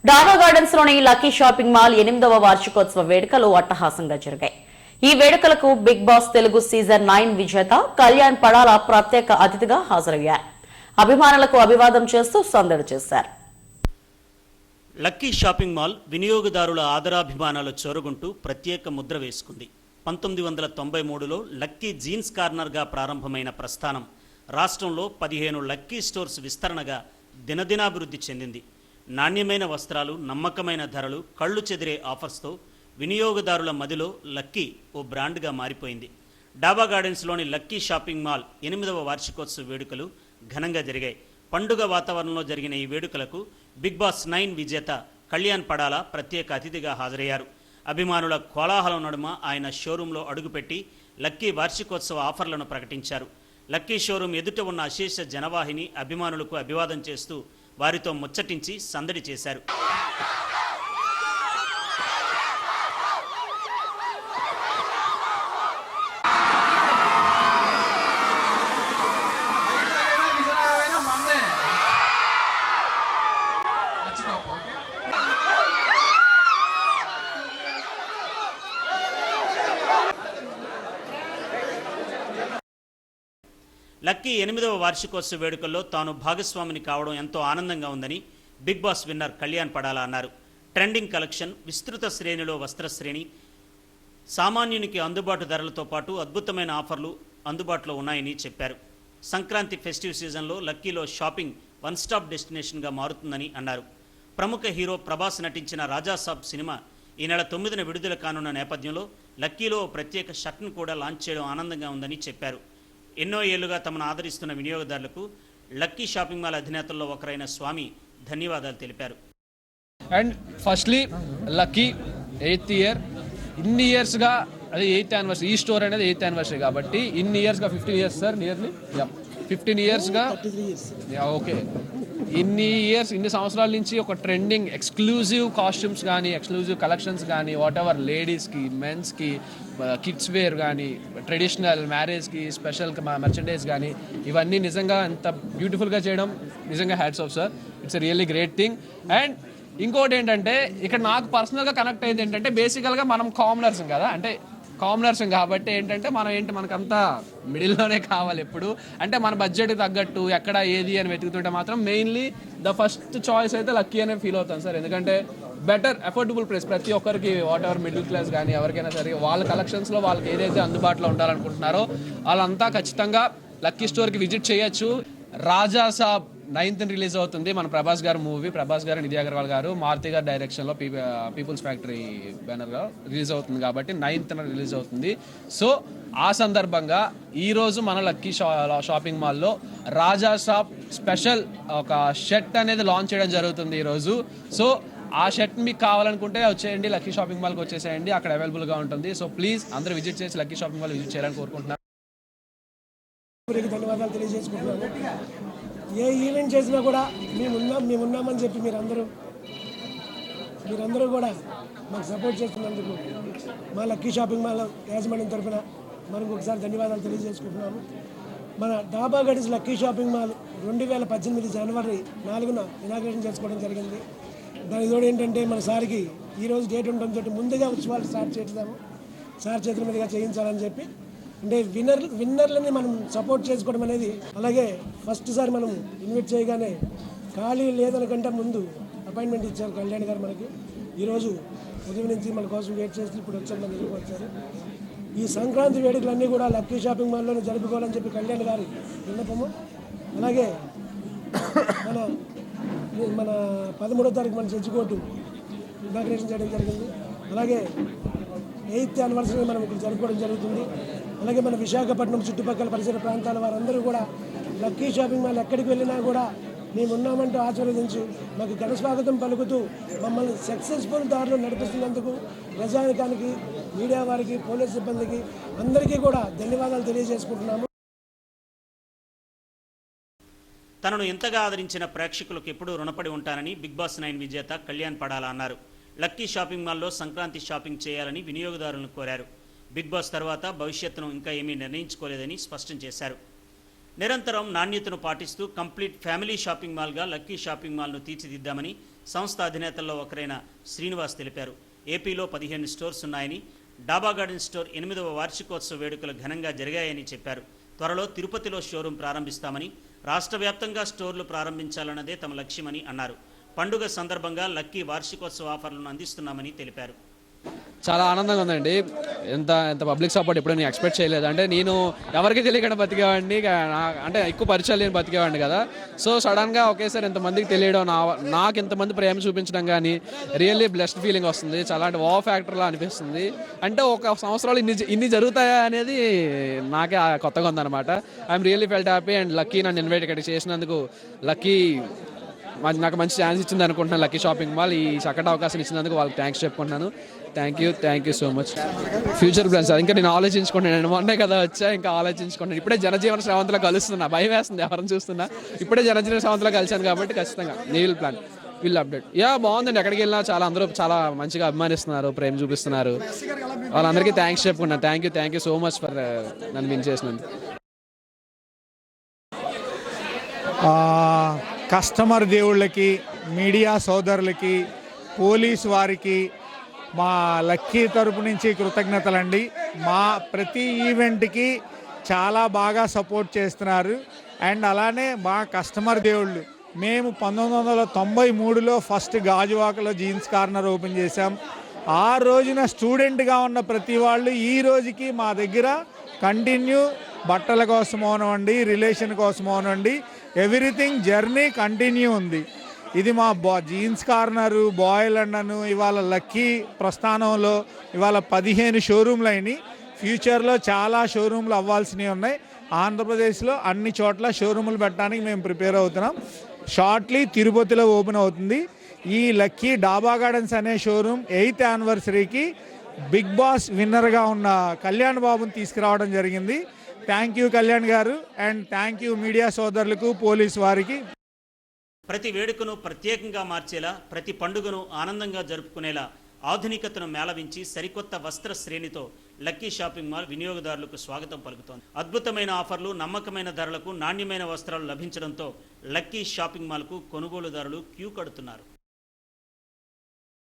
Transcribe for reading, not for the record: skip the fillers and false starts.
డాబా గార్డెన్స్ లోని lucky shopping mall 8వ వార్షికోత్సవ వేడుకలు అట్టహాసంగా జరిగాయి. ఈ వేడుకలకు బిగ్ బాస్ తెలుగు సీజన్ 9 విజేత కళ్యాణ్ పడాల ప్రత్యేక అతిథిగా హాజరయ్యారు. అభిమానులకు అభివాదం చేస్తూ సందడి చేశారు. లక్కీ షాపింగ్ మాల్ వినియోగదారుల ఆదరాభిమానాలు చోరుగుంటూ ప్రత్యేక ముద్ర వేసుకుంది. 1993లో లక్కీ జీన్స్ కార్నర్గా ప్రారంభమైన ప్రస్థానం రాష్ట్రంలో 15 లక్కీ స్టోర్స్ విస్తరణగా దినదినాభివృద్ధి చెందింది. నాణ్యమైన వస్త్రాలు, నమ్మకమైన ధరలు, కళ్ళు చెదిరే ఆఫర్స్తో వినియోగదారుల మదిలో లక్కీ ఓ బ్రాండ్గా మారిపోయింది. డాబా గార్డెన్స్లోని లక్కీ షాపింగ్ మాల్ 8వ వార్షికోత్సవ వేడుకలు ఘనంగా జరిగాయి. పండుగ వాతావరణంలో జరిగిన ఈ వేడుకలకు బిగ్ బాస్ 9 విజేత కళ్యాణ్ పడాల ప్రత్యేక అతిథిగా హాజరయ్యారు. అభిమానుల కోలాహలం నడుమ ఆయన షోరూంలో అడుగుపెట్టి లక్కీ వార్షికోత్సవ ఆఫర్లను ప్రకటించారు. లక్కీ షోరూం ఎదుట ఉన్న అశేష జనవాహిని అభిమానులకు అభివాదం చేస్తూ వారితో ముచ్చటించి సందడి చేశారు. లక్కీ 8వ వార్షికోత్సవ వేడుకల్లో తాను భాగస్వామిని కావడం ఎంతో ఆనందంగా ఉందని Bigg Boss winner Kalyan Padala అన్నారు. ట్రెండింగ్ కలెక్షన్, విస్తృత శ్రేణిలో వస్త్ర శ్రేణి, సామాన్యునికి అందుబాటు ధరలతో పాటు అద్భుతమైన ఆఫర్లు అందుబాటులో ఉన్నాయని చెప్పారు. సంక్రాంతి ఫెస్టివ్ సీజన్లో లక్కీలో షాపింగ్ వన్ స్టాప్ డెస్టినేషన్గా మారుతుందని అన్నారు. ప్రముఖ హీరో ప్రభాస్ నటించిన రాజాసాబ్ సినిమా ఈ నెల 9న విడుదల కానున్న నేపథ్యంలో లక్కీలో ప్రత్యేక షర్ట్ను కూడా లాంచ్ చేయడం ఆనందంగా ఉందని చెప్పారు. ఎన్నో ఏళ్లుగా తమను ఆదరిస్తున్న వినియోగదారులకు లక్కీ షాపింగ్ మాల్ అధినేతల్లో ఒకరైన స్వామి ధన్యవాదాలు తెలిపారు. And firstly lucky 8th year, ఇన్ని ఇయర్స్గా అది 8th యానివర్సరీ, ఈ స్టోర్ అనేది 8th యానివర్సరీ కాబట్టి ఇన్ని ఇయర్స్గా 15 ఇయర్స్ సార్, నియర్లీ 15 ఇయర్స్గా ఓకే, ఇన్ని సంవత్సరాల నుంచి ఒక ట్రెండింగ్ ఎక్స్క్లూజివ్ కాస్ట్యూమ్స్ కానీ, ఎక్స్క్లూజివ్ కలెక్షన్స్ కానీ, వాట్ ఎవర్ లేడీస్కి, మెన్స్కి, కిడ్స్ వేర్ కానీ, ట్రెడిషనల్ మ్యారేజ్కి స్పెషల్ మర్చెండైజ్ కానీ, ఇవన్నీ నిజంగా ఎంత బ్యూటిఫుల్గా చేయడం నిజంగా hats off sir. It's a really great thing. And ఇంకోటి ఏంటంటే ఇక్కడ నాకు పర్సనల్గా కనెక్ట్ అయ్యింది ఏంటంటే బేసికల్గా మనం కామనర్స్ కదా, అంటే కామనర్స్ కాబట్టి ఏంటంటే మనకంతా మిడిల్లోనే కావాలి ఎప్పుడు, అంటే మన బడ్జెట్కి తగ్గట్టు ఎక్కడ ఏది అని వెతుకుతుంటే మాత్రం మెయిన్లీ ద ఫస్ట్ చాయిస్ అయితే లక్కీ అనే ఫీల్ అవుతాను సార్. ఎందుకంటే బెటర్ అఫోర్డబుల్ ప్రైస్, ప్రతి ఒక్కరికి వాట్ ఎవర్ మిడిల్ క్లాస్ కానీ ఎవరికైనా సరే వాళ్ళ కలెక్షన్స్లో వాళ్ళకి ఏదైతే అందుబాటులో ఉండాలనుకుంటున్నారో వాళ్ళంతా ఖచ్చితంగా లక్కీ స్టోర్కి విజిట్ చేయొచ్చు. రాజాసాబ్ 9th రిలీజ్ అవుతుంది. మన ప్రభాస్ గారు మూవీ, ప్రభాస్ గారు, నిధి అగర్వాల్ గారు, మారుతి గారి డైరెక్షన్లో పీపుల్స్ ఫ్యాక్టరీ బ్యానర్గా రిలీజ్ అవుతుంది కాబట్టి 9th రిలీజ్ అవుతుంది. సో ఆ సందర్భంగా ఈరోజు మన లక్కీ షాపింగ్ మాల్లో రాజాసాబ్ స్పెషల్ ఒక షర్ట్ అనేది లాంచ్ చేయడం జరుగుతుంది ఈరోజు. సో ఆ షర్ట్ మీకు కావాలనుకుంటే వచ్చేయండి, లక్కీ షాపింగ్ మాల్కి వచ్చేసేయండి, అక్కడ అవైలబుల్గా ఉంటుంది. సో ప్లీజ్ అందరూ విజిట్ చేసి లక్కీ షాపింగ్ మాల్ విజిట్ చేయాలని కోరుకుంటున్నాను. ధన్యవాదాలు తెలియజేసుకుంటున్నాను. ఏ ఈవెంట్ చేసినా కూడా మేమున్నామని చెప్పి మీరందరూ కూడా మాకు సపోర్ట్ చేస్తున్నందుకు మా లక్కీ షాపింగ్ మాల్ యాజమాన్యం తరఫున మనకు ఒకసారి ధన్యవాదాలు తెలియజేసుకుంటున్నాము. మన డాబా గార్డెన్స్ లక్కీ షాపింగ్ మాల్ 2018 జనవరి 4న ఇనాగ్రేషన్ చేసుకోవడం జరిగింది. దాని తోడు ఏంటంటే మన సార్కి ఈరోజు డేట్ ఉండడంతో ముందుగా ఉత్సవాలు స్టార్ట్ చేద్దాము, సార్ చేతుల మీదుగా చేయించాలని చెప్పి, అంటే విన్నర్లని మనం సపోర్ట్ చేసుకోవడం అనేది. అలాగే ఫస్ట్ సారి మనం ఇన్వైట్ చేయగానే ఖాళీ లేదనకంటే ముందు అపాయింట్మెంట్ ఇచ్చారు కళ్యాణ్ గారు మనకి. ఈరోజు ఉదయం నుంచి మన కోసం వెయిట్ చేసి ఇప్పుడు వచ్చారు, మన దగ్గరికి వచ్చారు. ఈ సంక్రాంతి వేడుకలన్నీ కూడా లక్కీ షాపింగ్ మాల్లోనే జరుపుకోవాలని చెప్పి కళ్యాణ్ గారి విన్నపము. అలాగే మన 13వ తారీఖు మన జడ్జి కోర్టు ఇనాగ్రేషన్ చేయడం జరిగింది. అలాగే 8th యానివర్సరీ మనం ఇక్కడ జరుపుకోవడం జరుగుతుంది. అలాగే మన విశాఖపట్నం చుట్టుపక్కల పరిసర ప్రాంతాల వారందరూ కూడా లక్కీ షాపింగ్ మాల్ ఎక్కడికి వెళ్ళినా కూడా మేమున్నామంటూ ఆశీర్వదించి మాకు ఘన స్వాగతం పలుకుతూ మమ్మల్ని సక్సెస్ఫుల్ దారిలో నడిపిస్తున్నందుకు ప్రజానికానికి, మీడియా వారికి, పోలీస్ సిబ్బందికి అందరికీ కూడా ధన్యవాదాలు తెలియజేసుకుంటున్నాము. తనను ఎంతగా ఆదరించిన ప్రేక్షకులకు ఎప్పుడూ రుణపడి ఉంటానని బిగ్ బాస్ 9 విజేత కళ్యాణ్ పడాల అన్నారు. లక్కీ షాపింగ్ మాల్లో సంక్రాంతి షాపింగ్ చేయాలని వినియోగదారులను కోరారు. బిగ్ బాస్ తర్వాత భవిష్యత్తును ఇంకా ఏమీ నిర్ణయించుకోలేదని స్పష్టం చేశారు. నిరంతరం నాణ్యతను పాటిస్తూ కంప్లీట్ ఫ్యామిలీ షాపింగ్ మాల్గా లక్కీ షాపింగ్ మాల్ను తీర్చిదిద్దామని సంస్థ అధినేతల్లో ఒకరైన శ్రీనివాస్ తెలిపారు. ఏపీలో 15 స్టోర్స్ ఉన్నాయని, డాబా గార్డెన్ స్టోర్ 8వ వార్షికోత్సవ వేడుకలు ఘనంగా జరిగాయని చెప్పారు. త్వరలో తిరుపతిలో షోరూం ప్రారంభిస్తామని, రాష్ట్ర వ్యాప్తంగా స్టోర్లు ప్రారంభించాలన్నదే తమ లక్ష్యమని అన్నారు. పండుగ సందర్భంగా లక్కీ వార్షికోత్సవ ఆఫర్లను అందిస్తున్నామని తెలిపారు. చాలా ఆనందంగా ఉందండి. ఎంత పబ్లిక్ సపోర్ట్ ఎప్పుడు నేను ఎక్స్పెక్ట్ చేయలేదు. అంటే నేను ఎవరికి తెలియకుండా బతికేవాడిని, అంటే ఎక్కువ పరిచయాలు లేని బతికేవాడిని కదా. సో సడన్గా ఒకేసారి ఎంతమందికి తెలియడం, నాకు ఎంతమంది ప్రేమ చూపించడం కానీ రియల్లీ బ్లెస్డ్ ఫీలింగ్ వస్తుంది. చాలా అంటే వా ఫ్యాక్టర్లా అనిపిస్తుంది. అంటే ఒక సంవత్సరాలు ఇన్ని జరుగుతాయా అనేది నాకే కొత్తగా ఉందన్నమాట. I'm really felt happy and lucky నన్ను ఇన్వైట్ ఇక్కడికి చేసినందుకు. లక్కీ నాకు మంచి ఛాన్స్ ఇచ్చింది అనుకుంటున్నాను. లక్కీ షాపింగ్ మాల్ ఈ చక్కటి అవకాశం ఇచ్చినందుకు వాళ్ళకి థ్యాంక్స్ చెప్పుకుంటున్నాను. Thank you so much. Future plans ఇంకా నేను ఆలోచించుకుంటున్నాను. మొన్నే కదా వచ్చా, ఇంకా ఆలోచించుకుంటాను. ఇప్పుడే జనజీవన శ్రవంతిలో కలుస్తున్నా. భయం వేస్తుంది ఎవరిని చూస్తున్నా. ఇప్పుడే జనజీవన శ్రవంతిలో కలిశాను కాబట్టి ఖచ్చితంగా విల్ ప్లాన్, విల్ అప్డేట్. బాగుందండి. ఎక్కడికి వెళ్ళినా అందరూ చాలా మంచిగా అభిమానిస్తున్నారు, ప్రేమ చూపిస్తున్నారు. వాళ్ళందరికీ థ్యాంక్స్ చెప్పుకున్నాను. Thank you so much for నన్ను విన్ చేసినందుకు. కస్టమర్ దేవుళ్ళకి, మీడియా సోదరులకి, పోలీస్ వారికి మా లక్కీ తరపు నుంచి కృతజ్ఞతలండి. మా ప్రతి ఈవెంట్కి చాలా బాగా సపోర్ట్ చేస్తున్నారు. అండ్ అలానే మా కస్టమర్ దేవుళ్ళు, మేము 1993లో ఫస్ట్ గాజువాకలో జీన్స్ కార్నర్ ఓపెన్ చేశాం. ఆ రోజున స్టూడెంట్గా ఉన్న ప్రతి వాళ్ళు ఈ రోజుకి మా దగ్గర కంటిన్యూ బట్టల కోసం అవనండి, రిలేషన్ కోసం అవనండి, ఎవ్రీథింగ్ జర్నీ కంటిన్యూ ఉంది. ఇది మా జీన్స్ కార్నరు, బాయ్ లండన్, ఇవాళ లక్కీ ప్రస్థానంలో ఇవాళ 15 షోరూమ్లు అయినాయి. ఫ్యూచర్లో చాలా షోరూమ్లు అవ్వాల్సినవి ఉన్నాయి. ఆంధ్రప్రదేశ్లో అన్ని చోట్ల షోరూములు పెట్టడానికి మేము ప్రిపేర్ అవుతున్నాం. షార్ట్లీ తిరుపతిలో ఓపెన్ అవుతుంది. ఈ లక్కీ డాబా గార్డెన్స్ అనే షోరూమ్ 8th యానివర్సరీకి బిగ్ బాస్ విన్నర్గా ఉన్న కళ్యాణ్ బాబుని తీసుకురావడం జరిగింది. థ్యాంక్ యూ కళ్యాణ్ గారు. అండ్ థ్యాంక్ యూ మీడియా సోదరులకు, పోలీస్ వారికి. ప్రతి వేడుకను ప్రత్యేకంగా మార్చేలా, ప్రతి పండుగను ఆనందంగా జరుపుకునేలా ఆధునికతను మేళవించి సరికొత్త వస్త్ర శ్రేణితో లక్కీ షాపింగ్ మాల్ వినియోగదారులకు స్వాగతం పలుకుతోంది. అద్భుతమైన ఆఫర్లు, నమ్మకమైన ధరలకు నాణ్యమైన వస్త్రాలు లభించడంతో లక్కీ షాపింగ్ మాల్కు కొనుగోలుదారులు క్యూ కడుతున్నారు.